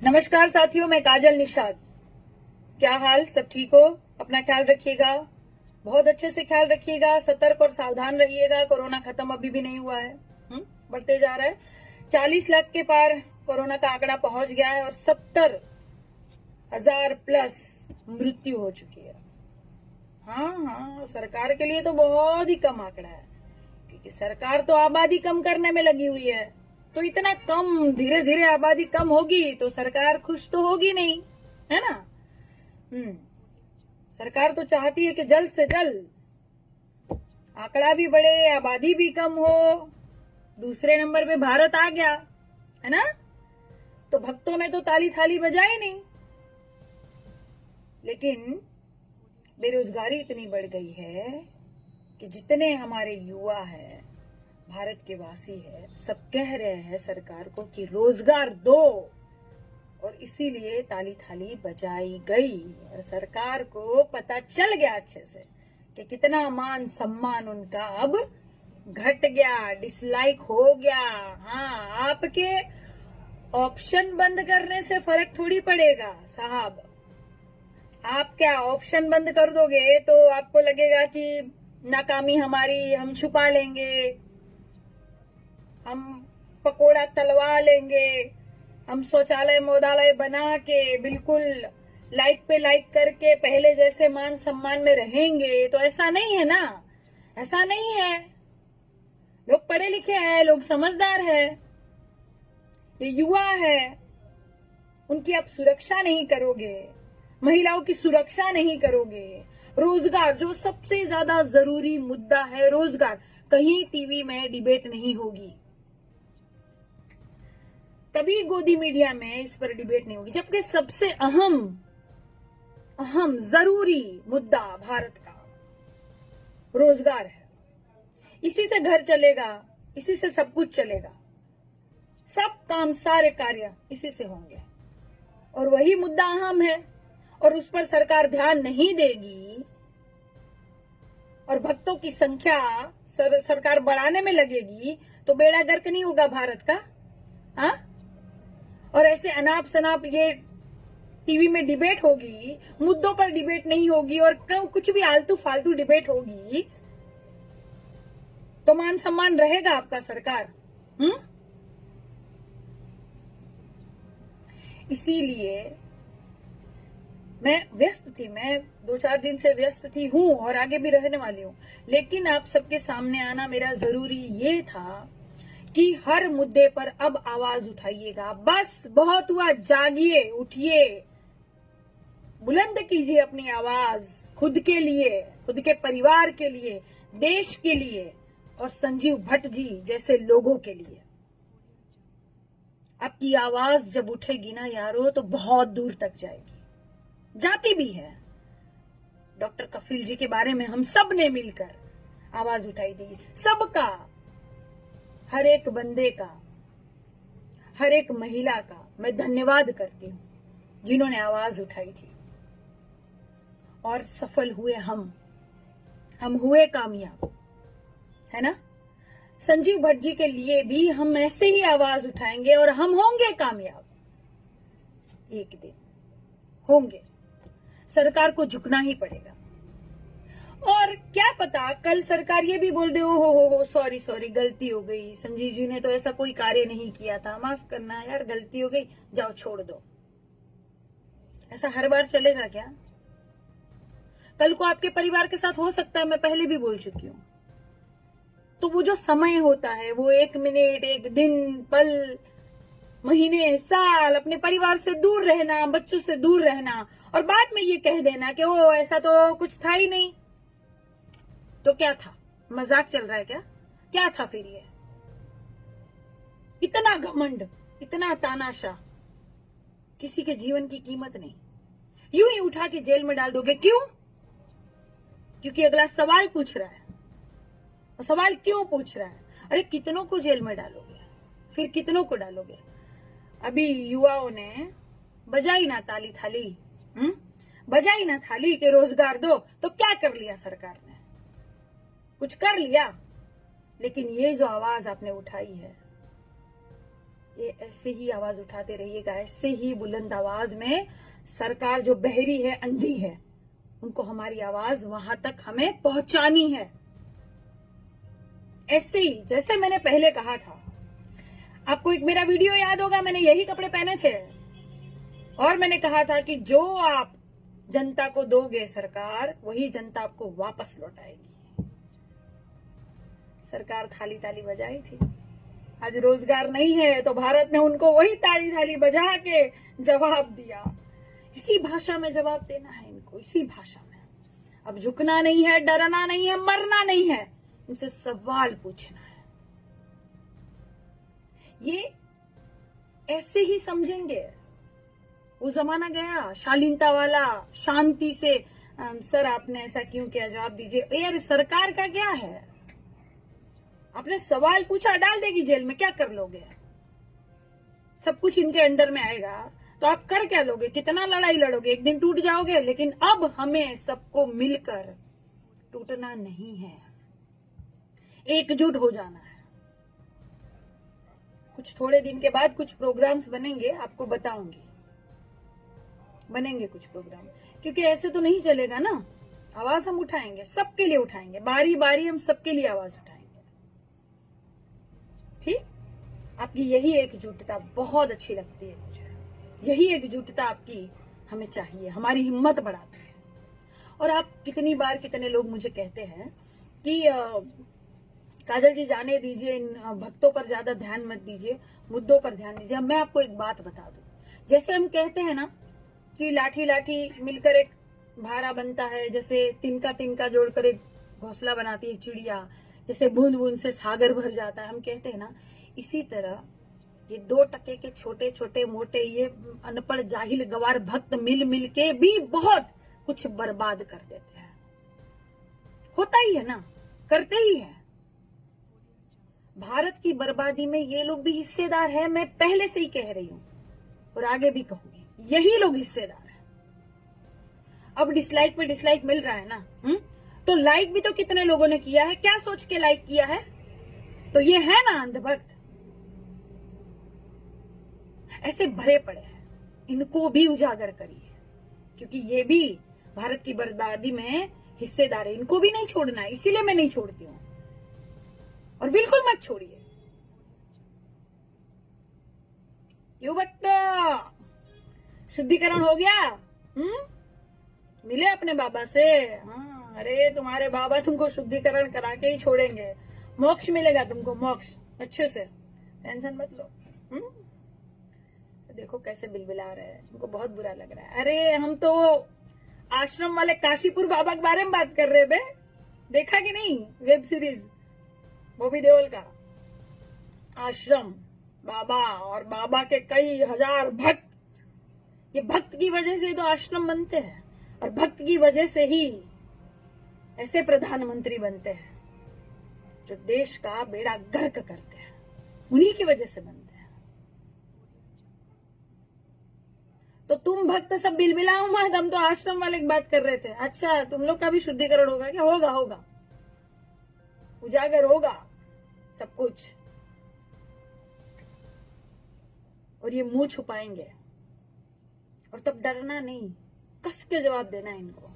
नमस्कार साथियों, मैं काजल निषाद। क्या हाल? सब ठीक हो? अपना ख्याल रखिएगा, बहुत अच्छे से ख्याल रखिएगा, सतर्क और सावधान रहिएगा। कोरोना खत्म अभी भी नहीं हुआ है, बढ़ते जा रहा है। 40 लाख के पार कोरोना का आंकड़ा पहुंच गया है और 70,000 प्लस मृत्यु हो चुकी है। हाँ, सरकार के लिए तो बहुत ही कम आंकड़ा है, क्योंकि सरकार तो आबादी कम करने में लगी हुई है। तो इतना कम, धीरे धीरे आबादी कम होगी तो सरकार खुश तो होगी नहीं, है ना? सरकार तो चाहती है कि जल्द से जल्द आंकड़ा भी बढ़े, आबादी भी कम हो। दूसरे नंबर पे भारत आ गया, है ना? तो भक्तों ने तो ताली थाली बजाई नहीं। लेकिन बेरोजगारी इतनी बढ़ गई है कि जितने हमारे युवा है, भारत के वासी है, सब कह रहे हैं सरकार को कि रोजगार दो, और इसीलिए ताली थाली बजाई गई। और सरकार को पता चल गया अच्छे से कि कितना मान सम्मान उनका अब घट गया, डिसलाइक हो गया। हाँ, आपके ऑप्शन बंद करने से फर्क थोड़ी पड़ेगा साहब। आप क्या ऑप्शन बंद कर दोगे तो आपको लगेगा कि नाकामी हमारी, हम छुपा लेंगे, हम पकोड़ा तलवा लेंगे, हम शौचालय मोदालय बना के बिल्कुल लाइक पे लाइक करके पहले जैसे मान सम्मान में रहेंगे। तो ऐसा नहीं है ना, ऐसा नहीं है। लोग पढ़े लिखे हैं, लोग समझदार है, ये युवा है, उनकी आप सुरक्षा नहीं करोगे, महिलाओं की सुरक्षा नहीं करोगे। रोजगार, जो सबसे ज्यादा जरूरी मुद्दा है रोजगार, कहीं टीवी में डिबेट नहीं होगी, कभी गोदी मीडिया में इस पर डिबेट नहीं होगी, जबकि सबसे अहम जरूरी मुद्दा भारत का रोजगार है। इसी से घर चलेगा, इसी से सब कुछ चलेगा, सब काम, सारे कार्य इसी से होंगे। और वही मुद्दा अहम है, और उस पर सरकार ध्यान नहीं देगी और भक्तों की संख्या सरकार बढ़ाने में लगेगी तो बेड़ा गर्क नहीं होगा भारत का। हाँ, और ऐसे अनाप शनाप ये टीवी में डिबेट होगी, मुद्दों पर डिबेट नहीं होगी और कुछ भी आलतू फालतू डिबेट होगी, तो मान सम्मान रहेगा आपका सरकार? इसीलिए मैं व्यस्त थी, मैं 2-4 दिन से व्यस्त थी, हूं और आगे भी रहने वाली हूं। लेकिन आप सबके सामने आना मेरा जरूरी ये था कि हर मुद्दे पर अब आवाज उठाइएगा। बस बहुत हुआ, जागिए, उठिए, बुलंद कीजिए अपनी आवाज, खुद के लिए, खुद के परिवार के लिए, देश के लिए और संजीव भट्ट जी जैसे लोगों के लिए। आपकी आवाज जब उठेगी ना यारो, तो बहुत दूर तक जाएगी, जाती भी है। डॉक्टर कफील जी के बारे में हम सब ने मिलकर आवाज उठाई थी, सबका, हर एक बंदे का, हर एक महिला का मैं धन्यवाद करती हूं जिन्होंने आवाज उठाई थी। और सफल हुए हम हुए कामयाब, है ना? संजीव भट्ट जी के लिए भी हम ऐसे ही आवाज उठाएंगे और हम होंगे कामयाब, एक दिन होंगे। सरकार को झुकना ही पड़ेगा। और क्या पता कल सरकार ये भी बोल दे, हो सॉरी गलती हो गई, संजीव जी ने तो ऐसा कोई कार्य नहीं किया था, माफ करना यार, गलती हो गई, जाओ छोड़ दो। ऐसा हर बार चलेगा क्या? कल को आपके परिवार के साथ हो सकता है, मैं पहले भी बोल चुकी हूं। तो वो जो समय होता है, वो 1 मिनट, 1 दिन, पल, महीने, साल अपने परिवार से दूर रहना, बच्चों से दूर रहना, और बाद में ये कह देना कि ओ ऐसा तो कुछ था ही नहीं। तो क्या था? मजाक चल रहा है क्या था फिर ये? इतना घमंड, इतना तानाशाह, किसी के जीवन की कीमत नहीं, यूं ही उठा के जेल में डाल दोगे। क्यों? क्योंकि अगला सवाल पूछ रहा है। और सवाल क्यों पूछ रहा है? अरे कितनों को जेल में डालोगे, फिर कितनों को डालोगे? अभी युवाओं ने बजाई ना ताली थाली, बजाई ना थाली के रोजगार दो, तो क्या कर लिया सरकार ने? कुछ कर लिया। लेकिन ये जो आवाज आपने उठाई है, ये ऐसे ही आवाज उठाते रहिएगा, ऐसे ही बुलंद आवाज में। सरकार जो बहरी है, अंधी है, उनको हमारी आवाज वहां तक हमें पहुंचानी है। ऐसे ही जैसे मैंने पहले कहा था, आपको एक मेरा वीडियो याद होगा, मैंने यही कपड़े पहने थे और मैंने कहा था कि जो आप जनता को दोगे सरकार, वही जनता आपको वापस लौटाएगी। सरकार थाली ताली बजाई थी। आज रोजगार नहीं है तो भारत ने उनको वही ताली थाली बजा के जवाब दिया। इसी भाषा में जवाब देना है इनको, इसी भाषा में। अब झुकना नहीं है, डरना नहीं है, मरना नहीं है, इनसे सवाल पूछना है। ये ऐसे ही समझेंगे। वो जमाना गया शालीनता वाला, शांति से सर आपने ऐसा क्यों किया, जवाब दीजिए। यार सरकार का क्या है, आपने सवाल पूछा, डाल देगी जेल में, क्या कर लोगे? सब कुछ इनके अंडर में आएगा तो आप कर क्या लोगे? कितना लड़ाई लड़ोगे? एक दिन टूट जाओगे। लेकिन अब हमें सबको मिलकर टूटना नहीं है, एकजुट हो जाना है। कुछ थोड़े दिन के बाद कुछ प्रोग्राम्स बनेंगे, आपको बताऊंगी। बनेंगे कुछ प्रोग्राम, क्योंकि ऐसे तो नहीं चलेगा ना। आवाज हम उठाएंगे, सबके लिए उठाएंगे, बारी बारी हम सबके लिए आवाज उठाएंगे। ठीक? आपकी यही एकजुटता बहुत अच्छी लगती है मुझे। यही एकजुटता आपकी हमें चाहिए, हमारी हिम्मत बढ़ाती है। और आप कितनी बार, कितने लोग मुझे कहते हैं कि काजल जी जाने दीजिए, इन भक्तों पर ज्यादा ध्यान मत दीजिए, मुद्दों पर ध्यान दीजिए। मैं आपको एक बात बता दूं, जैसे हम कहते हैं ना कि लाठी लाठी मिलकर एक भारा बनता है, जैसे तिनका तिनका जोड़कर एक घोंसला बनाती है चिड़िया, जैसे बूंद बूंद से सागर भर जाता है, हम कहते हैं ना, इसी तरह ये 2 टके के छोटे छोटे मोटे ये अनपढ़ जाहिल गवार भक्त मिल मिल के भी बहुत कुछ बर्बाद कर देते हैं। होता ही है ना, करते ही है। भारत की बर्बादी में ये लोग भी हिस्सेदार है, मैं पहले से ही कह रही हूं और आगे भी कहूंगी, यही लोग हिस्सेदार है। अब डिसलाइक पे डिसलाइक मिल रहा है ना, तो लाइक भी तो कितने लोगों ने किया है, क्या सोच के लाइक किया है? तो ये है ना अंधभक्त। ऐसे भरे पड़े हैं, इनको भी उजागर करिए, क्योंकि ये भी भारत की बर्बादी में हिस्सेदार है। इनको भी नहीं छोड़ना है, इसीलिए मैं नहीं छोड़ती हूं, और बिल्कुल मत छोड़िए। युवक शुद्धिकरण हो गया, मिले अपने बाबा से। हाँ, अरे तुम्हारे बाबा तुमको शुद्धिकरण करा के ही छोड़ेंगे, मोक्ष मिलेगा तुमको, मोक्ष अच्छे से, टेंशन मत लो। देखो कैसे बिलबिला रहे हैं, उनको बहुत बुरा लग रहा है। अरे हम तो आश्रम वाले काशीपुर बाबा के बारे में बात कर रहे बे, देखा कि नहीं वेब सीरीज बॉबी देओल का? आश्रम बाबा और बाबा के कई हजार भक्त, ये भक्त की वजह से तो आश्रम बनते हैं, और भक्त की वजह से ही ऐसे प्रधानमंत्री बनते हैं जो देश का बेड़ा गर्क करते हैं, उन्हीं की वजह से बनते हैं। तो तुम भक्त सब बिलबिलाओ मत, हम तो आश्रम वाले की बात कर रहे थे। अच्छा, तुम लोग का भी शुद्धिकरण होगा क्या? होगा, होगा, उजागर होगा सब कुछ। और ये मुंह छुपाएंगे, और तब डरना नहीं, कस के जवाब देना है इनको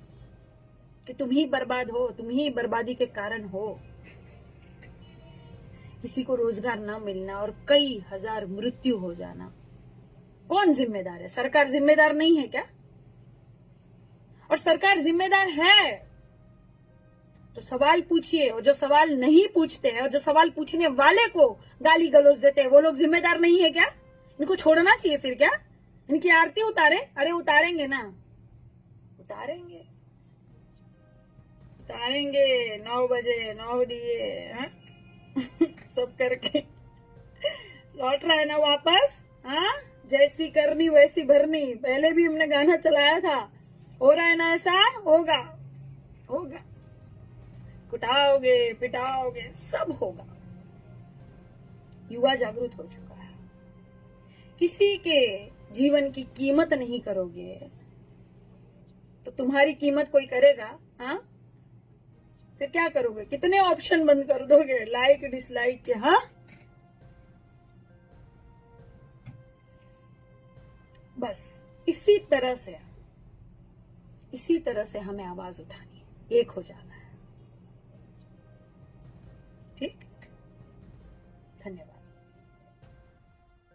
कि तुम ही बर्बाद हो, तुम ही बर्बादी के कारण हो। किसी को रोजगार न मिलना और कई हजार मृत्यु हो जाना, कौन जिम्मेदार है? सरकार जिम्मेदार नहीं है क्या? और सरकार जिम्मेदार है तो सवाल पूछिए, और जो सवाल नहीं पूछते हैं और जो सवाल पूछने वाले को गाली गलौज देते हैं, वो लोग जिम्मेदार नहीं है क्या? इनको छोड़ना चाहिए फिर क्या? इनकी आरती उतारे? अरे उतारेंगे ना, उतारेंगे, उतारेंगे 9 बजे 9 दिए सब करके लौट रहा है ना वापस। हाँ, जैसी करनी वैसी भरनी, पहले भी हमने गाना चलाया था। हो रहा है ना ऐसा? होगा, होगा, कुटाओगे पिटाओगे सब होगा। युवा जागरूक हो चुका है, किसी के जीवन की कीमत नहीं करोगे तो तुम्हारी कीमत कोई करेगा? हाँ, फिर क्या करोगे? कितने ऑप्शन बंद कर दोगे, लाइक डिसलाइक के? हाँ, बस इसी तरह से हमें आवाज उठानी है, एक हो जाना है। ठीक, धन्यवाद।